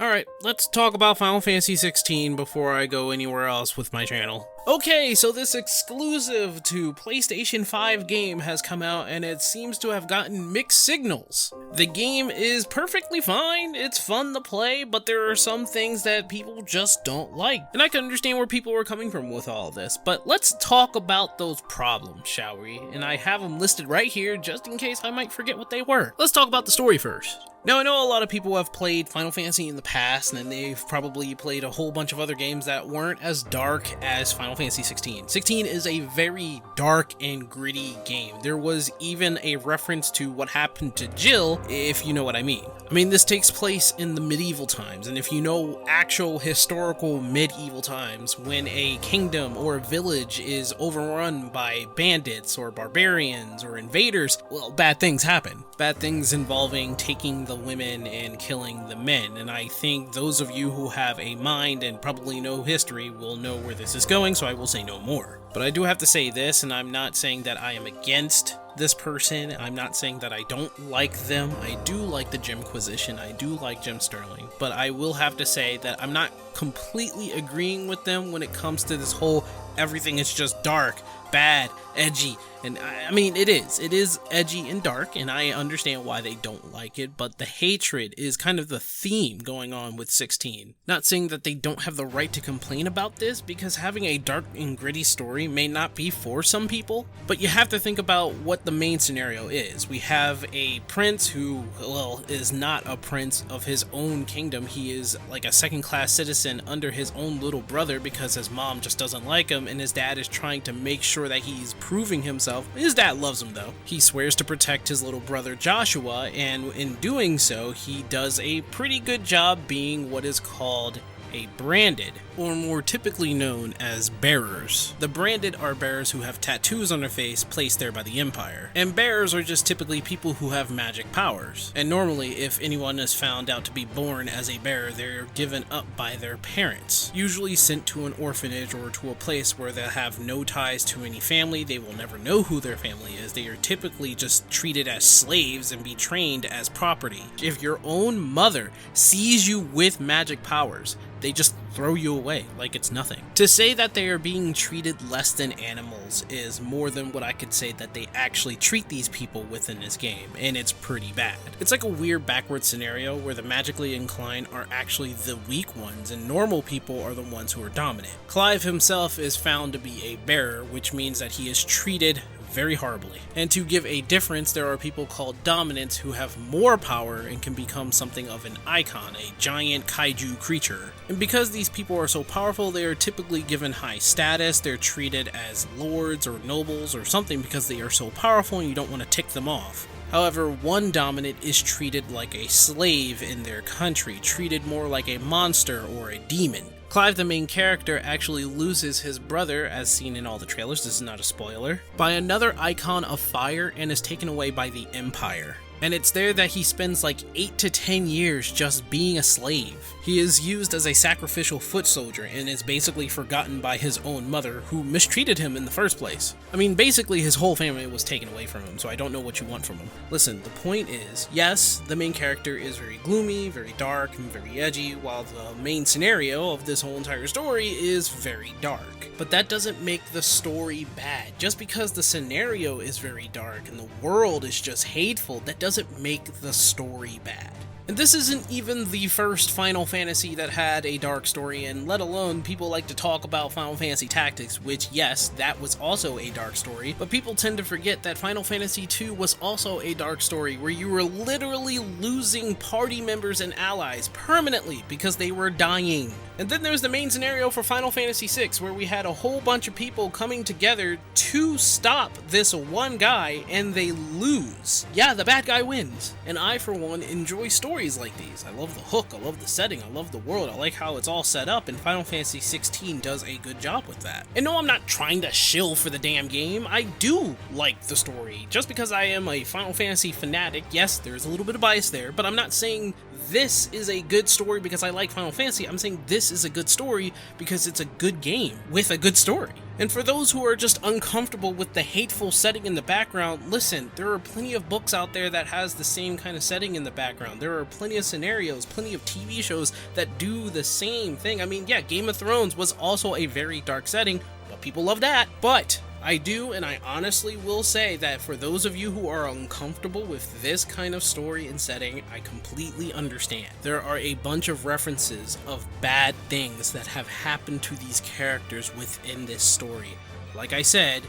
Alright, let's talk about Final Fantasy XVI before I go anywhere else with my channel. Okay, so this exclusive to PlayStation 5 game has come out and it seems to have gotten mixed signals. The game is perfectly fine, it's fun to play, but there are some things that people just don't like. And I can understand where people are coming from with all of this, but let's talk about those problems, shall we? And I have them listed right here just in case I might forget what they were. Let's talk about the story first. Now, I know a lot of people have played Final Fantasy in the past, and they've probably played a whole bunch of other games that weren't as dark as Final Fantasy XVI. 16 is a very dark and gritty game. There was even a reference to what happened to Jill, if you know what I mean. I mean, this takes place in the medieval times, and if you know actual historical medieval times, when a kingdom or a village is overrun by bandits or barbarians or invaders, well, bad things happen. Bad things involving taking the women and killing the men, and I think those of you who have a mind and probably know history will know where this is going, so I will say no more. But I do have to say this, and I'm not saying that I am against this person, I'm not saying that I don't like them. I do like the Jimquisition, I do like Jim Sterling, but I will have to say that I'm not completely agreeing with them when it comes to this whole everything is just dark, bad, edgy, and I mean, it is edgy and dark, and I understand why they don't like it, but the hatred is kind of the theme going on with 16. Not saying that they don't have the right to complain about this, because having a dark and gritty story may not be for some people, but you have to think about what the main scenario is. We have a prince who, well, is not a prince of his own kingdom. He is like a second-class citizen under his own little brother because his mom just doesn't like him, and his dad is trying to make sure that he's proving himself. His dad loves him though. He swears to protect his little brother Joshua, and in doing so, he does a pretty good job being what is called a branded, or more typically known as bearers. The branded are bearers who have tattoos on their face placed there by the Empire, and bearers are just typically people who have magic powers. And normally, if anyone is found out to be born as a bearer, they're given up by their parents, usually sent to an orphanage or to a place where they'll have no ties to any family. They will never know who their family is. They are typically just treated as slaves and be trained as property. If your own mother sees you with magic powers, they just throw you away like it's nothing. To say that they are being treated less than animals is more than what I could say that they actually treat these people within this game, and it's pretty bad. It's like a weird backward scenario where the magically inclined are actually the weak ones and normal people are the ones who are dominant. Clive himself is found to be a bearer, which means that he is treated very horribly. And to give a difference, there are people called dominants who have more power and can become something of an icon, a giant kaiju creature. And because these people are so powerful, they are typically given high status. They're treated as lords or nobles or something because they are so powerful and you don't want to tick them off. However, one dominant is treated like a slave in their country, treated more like a monster or a demon. Clive, the main character, actually loses his brother, as seen in all the trailers, this is not a spoiler, by another icon of fire and is taken away by the Empire. And it's there that he spends like 8 to 10 years just being a slave. He is used as a sacrificial foot soldier and is basically forgotten by his own mother, who mistreated him in the first place. I mean, basically his whole family was taken away from him, so I don't know what you want from him. Listen, the point is, yes, the main character is very gloomy, very dark, and very edgy, while the main scenario of this whole entire story is very dark. But that doesn't make the story bad. Just because the scenario is very dark and the world is just hateful, that doesn't make the story bad. And this isn't even the first Final Fantasy that had a dark story, and let alone people like to talk about Final Fantasy Tactics, which yes, that was also a dark story, but people tend to forget that Final Fantasy II was also a dark story where you were literally losing party members and allies permanently because they were dying. And then there's the main scenario for Final Fantasy VI, where we had a whole bunch of people coming together to stop this one guy, and they lose. Yeah, the bad guy wins. And I, for one, enjoy stories like these. I love the hook, I love the setting, I love the world, I like how it's all set up, and Final Fantasy XVI does a good job with that. And no, I'm not trying to shill for the damn game. I do like the story. Just because I am a Final Fantasy fanatic, yes, there's a little bit of bias there, but I'm not saying this is a good story because I like Final Fantasy. I'm saying this is a good story because it's a good game with a good story. And for those who are just uncomfortable with the hateful setting in the background, listen, there are plenty of books out there that has the same kind of setting in the background. There are plenty of scenarios, plenty of TV shows that do the same thing. I mean, yeah, Game of Thrones was also a very dark setting, but people love that. But I do, and I honestly will say that for those of you who are uncomfortable with this kind of story and setting, I completely understand. There are a bunch of references of bad things that have happened to these characters within this story. Like I said,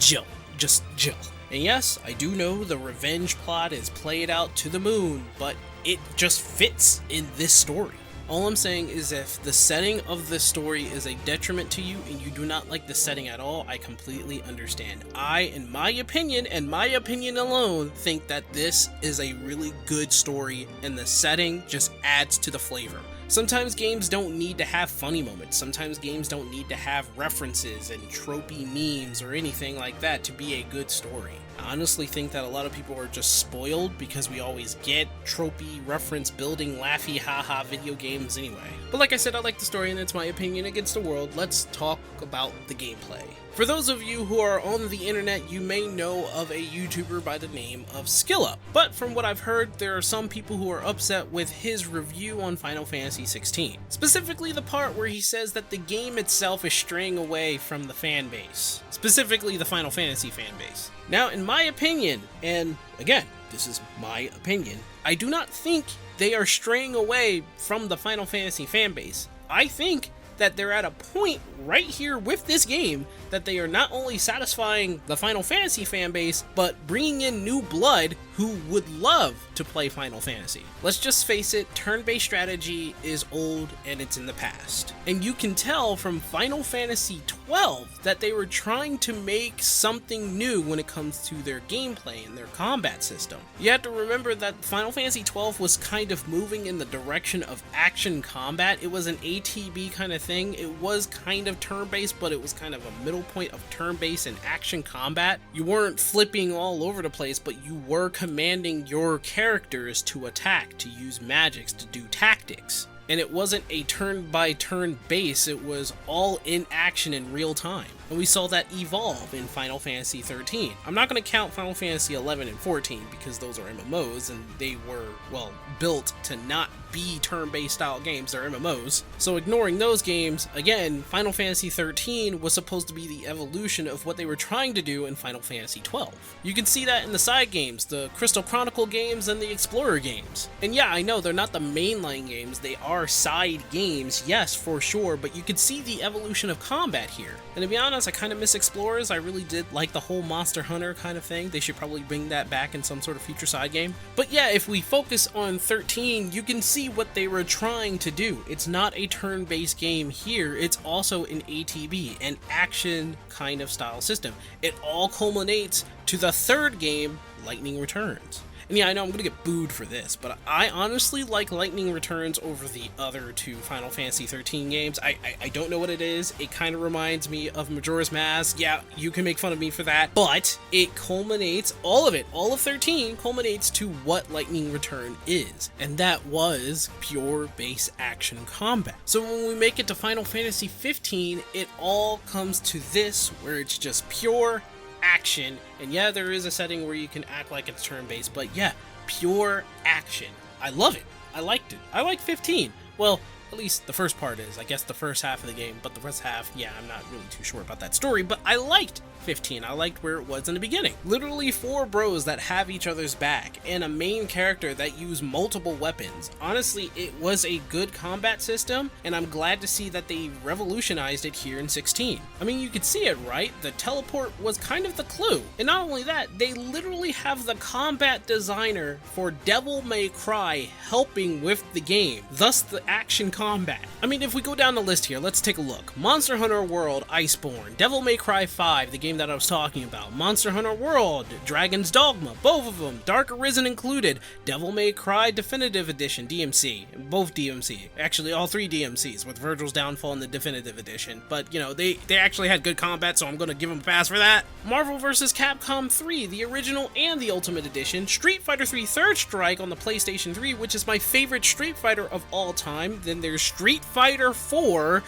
Jill. Just Jill. And yes, I do know the revenge plot is played out to the moon, but it just fits in this story. All I'm saying is if the setting of the story is a detriment to you and you do not like the setting at all, I completely understand. I, in my opinion, and my opinion alone, think that this is a really good story and the setting just adds to the flavor. Sometimes games don't need to have funny moments. Sometimes games don't need to have references and tropey memes or anything like that to be a good story. I honestly think that a lot of people are just spoiled because we always get tropey, reference building, laughy, haha video games anyway. But like I said, I like the story and it's my opinion against the world. Let's talk about the gameplay. For those of you who are on the internet, you may know of a YouTuber by the name of SkillUp. But from what I've heard, there are some people who are upset with his review on Final Fantasy XVI. Specifically the part where he says that the game itself is straying away from the fan base. Specifically the Final Fantasy fan base. Now, in my opinion, and again, this is my opinion, I do not think they are straying away from the Final Fantasy fan base. I think that they're at a point right here with this game that they are not only satisfying the Final Fantasy fanbase, but bringing in new blood who would love to play Final Fantasy. Let's just face it, turn-based strategy is old and it's in the past. And you can tell from Final Fantasy XII that they were trying to make something new when it comes to their gameplay and their combat system. You have to remember that Final Fantasy XII was kind of moving in the direction of action combat. It was an ATB kind of thing. It was kind of turn-based, but it was kind of a middle point of turn-based and action combat. You weren't flipping all over the place, but you were commanding your characters to attack, to use magics, to do tactics. And it wasn't a turn-by-turn base, it was all in action in real time. And we saw that evolve in Final Fantasy XIII. I'm not going to count Final Fantasy XI and XIV because those are MMOs and they were, well, built to not be turn-based style games, they're MMOs. So ignoring those games, again, Final Fantasy XIII was supposed to be the evolution of what they were trying to do in Final Fantasy XII. You can see that in the side games, the Crystal Chronicle games and the Explorer games. And yeah, I know they're not the mainline games, they are side games, yes, for sure, but you can see the evolution of combat here. And to be honest, I kind of miss Explorers. I really did like the whole Monster Hunter kind of thing. They should probably bring that back in some sort of future side game. But yeah, if we focus on 13, you can see what they were trying to do. It's not a turn-based game here, it's also an ATB, an action kind of style system. It all culminates to the third game, Lightning Returns. And yeah, I know I'm gonna get booed for this, but I honestly like Lightning Returns over the other two Final Fantasy XIII games. I don't know what it is. It kind of reminds me of Majora's Mask. Yeah, you can make fun of me for that, but it culminates, all of 13 culminates to what Lightning Return is, and that was pure base action combat. So when we make it to Final Fantasy XV, it all comes to this, where it's just pure action, and yeah, there is a setting where you can act like it's turn-based, but yeah, pure action. I love it. I liked it. I like 15. Well, at least the first part is, I guess the first half of the game, but the rest half, yeah, I'm not really too sure about that story, but I liked 15. I liked where it was in the beginning. Literally 4 bros that have each other's back, and a main character that use multiple weapons. Honestly, it was a good combat system, and I'm glad to see that they revolutionized it here in 16. I mean, you could see it, right? The teleport was kind of the clue. And not only that, they literally have the combat designer for Devil May Cry helping with the game. Thus, the action combat. I mean, if we go down the list here, let's take a look. Monster Hunter World, Iceborne, Devil May Cry 5, the game that I was talking about, Monster Hunter World, Dragon's Dogma, both of them, Dark Arisen included, Devil May Cry Definitive Edition, DMC, both DMC, actually all 3 DMCs, with Virgil's Downfall in the Definitive Edition, but you know, they actually had good combat, so I'm gonna give them a pass for that. Marvel vs. Capcom 3, the original and the Ultimate Edition, Street Fighter 3 Third Strike on the PlayStation 3, which is my favorite Street Fighter of all time. Then there's Street Fighter 4,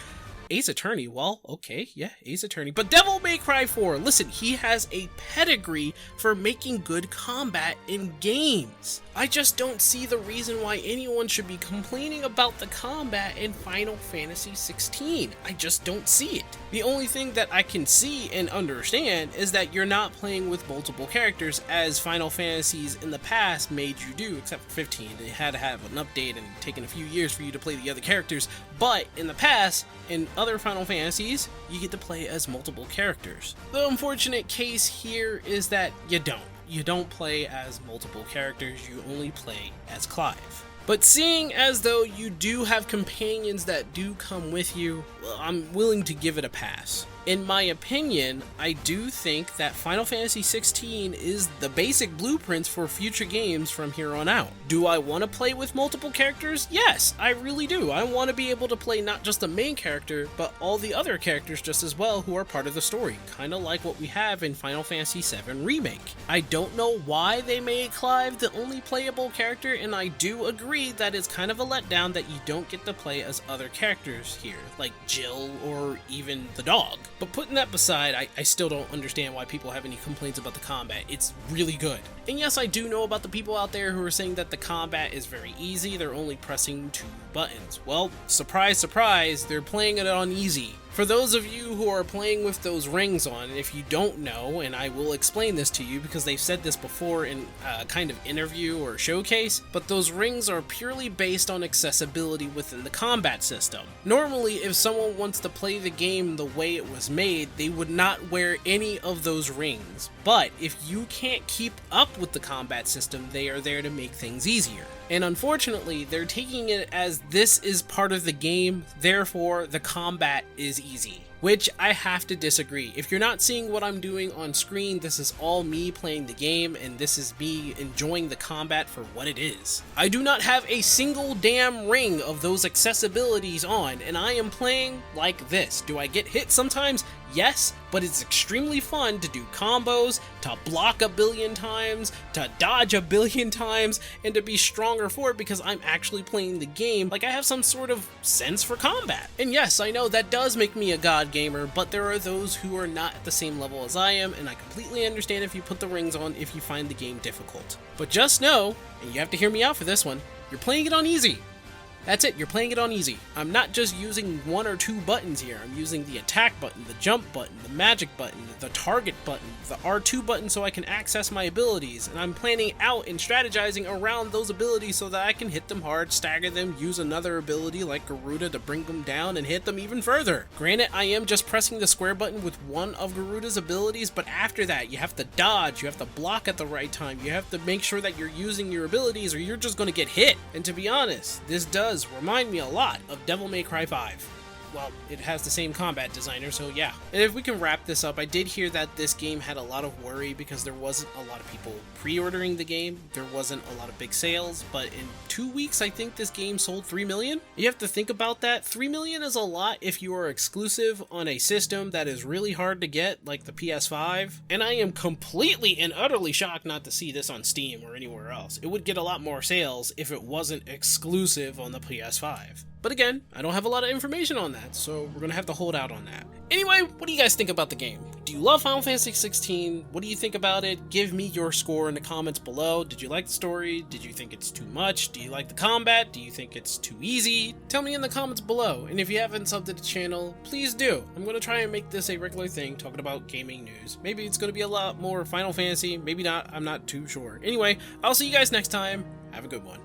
Ace Attorney, well, okay, yeah, Ace Attorney. But Devil May Cry 4, listen, he has a pedigree for making good combat in games. I just don't see the reason why anyone should be complaining about the combat in Final Fantasy XVI. I just don't see it. The only thing that I can see and understand is that you're not playing with multiple characters as Final Fantasies in the past made you do, except for 15. They had to have an update and taken a few years for you to play the other characters. But in the past, in other Final Fantasies, you get to play as multiple characters. The unfortunate case here is that you don't. You don't play as multiple characters, you only play as Clive. But seeing as though you do have companions that do come with you, well, I'm willing to give it a pass. In my opinion, I do think that Final Fantasy XVI is the basic blueprints for future games from here on out. Do I want to play with multiple characters? Yes, I really do. I want to be able to play not just the main character, but all the other characters just as well who are part of the story, kind of like what we have in Final Fantasy VII Remake. I don't know why they made Clive the only playable character, and I do agree that it's kind of a letdown that you don't get to play as other characters here, like Jill or even the dog. But putting that beside, I still don't understand why people have any complaints about the combat. It's really good. And yes, I do know about the people out there who are saying that the combat is very easy, they're only pressing 2 buttons. Well, surprise, surprise, they're playing it on easy. For those of you who are playing with those rings on, and if you don't know, and I will explain this to you because they've said this before in a kind of interview or showcase, but those rings are purely based on accessibility within the combat system. Normally, if someone wants to play the game the way it was made, they would not wear any of those rings. But if you can't keep up with the combat system, they are there to make things easier. And unfortunately, they're taking it as this is part of the game, therefore the combat is easy. Which I have to disagree. If you're not seeing what I'm doing on screen, this is all me playing the game, and this is me enjoying the combat for what it is. I do not have a single damn ring of those accessibilities on, and I am playing like this. Do I get hit sometimes? Yes, but it's extremely fun to do combos, to block a billion times, to dodge a billion times, and to be stronger for it because I'm actually playing the game like I have some sort of sense for combat. And yes, I know that does make me a god gamer, but there are those who are not at the same level as I am, and I completely understand if you put the rings on if you find the game difficult. But just know, and you have to hear me out for this one, you're playing it on easy. That's it, you're playing it on easy. I'm not just using 1 or 2 buttons here. I'm using the attack button, the jump button, the magic button, the target button, the R2 button so I can access my abilities, and I'm planning out and strategizing around those abilities so that I can hit them hard, stagger them, use another ability like Garuda to bring them down and hit them even further. Granted, I am just pressing the square button with one of Garuda's abilities, but after that, you have to dodge, you have to block at the right time, you have to make sure that you're using your abilities or you're just going to get hit. And to be honest, this does remind me a lot of Devil May Cry 5. Well, it has the same combat designer, so yeah. And if we can wrap this up, I did hear that this game had a lot of worry because there wasn't a lot of people pre-ordering the game. There wasn't a lot of big sales, but in 2 weeks, I think this game sold 3 million. You have to think about that. 3 million is a lot if you are exclusive on a system that is really hard to get, like the PS5. And I am completely and utterly shocked not to see this on Steam or anywhere else. It would get a lot more sales if it wasn't exclusive on the PS5. But again, I don't have a lot of information on that, so we're gonna have to hold out on that. Anyway, what do you guys think about the game? Do you love Final Fantasy XVI? What do you think about it? Give me your score in the comments below. Did you like the story? Did you think it's too much? Do you like the combat? Do you think it's too easy? Tell me in the comments below, and if you haven't subbed to the channel, please do. I'm gonna try and make this a regular thing, talking about gaming news. Maybe it's gonna be a lot more Final Fantasy, maybe not, I'm not too sure. Anyway, I'll see you guys next time. Have a good one.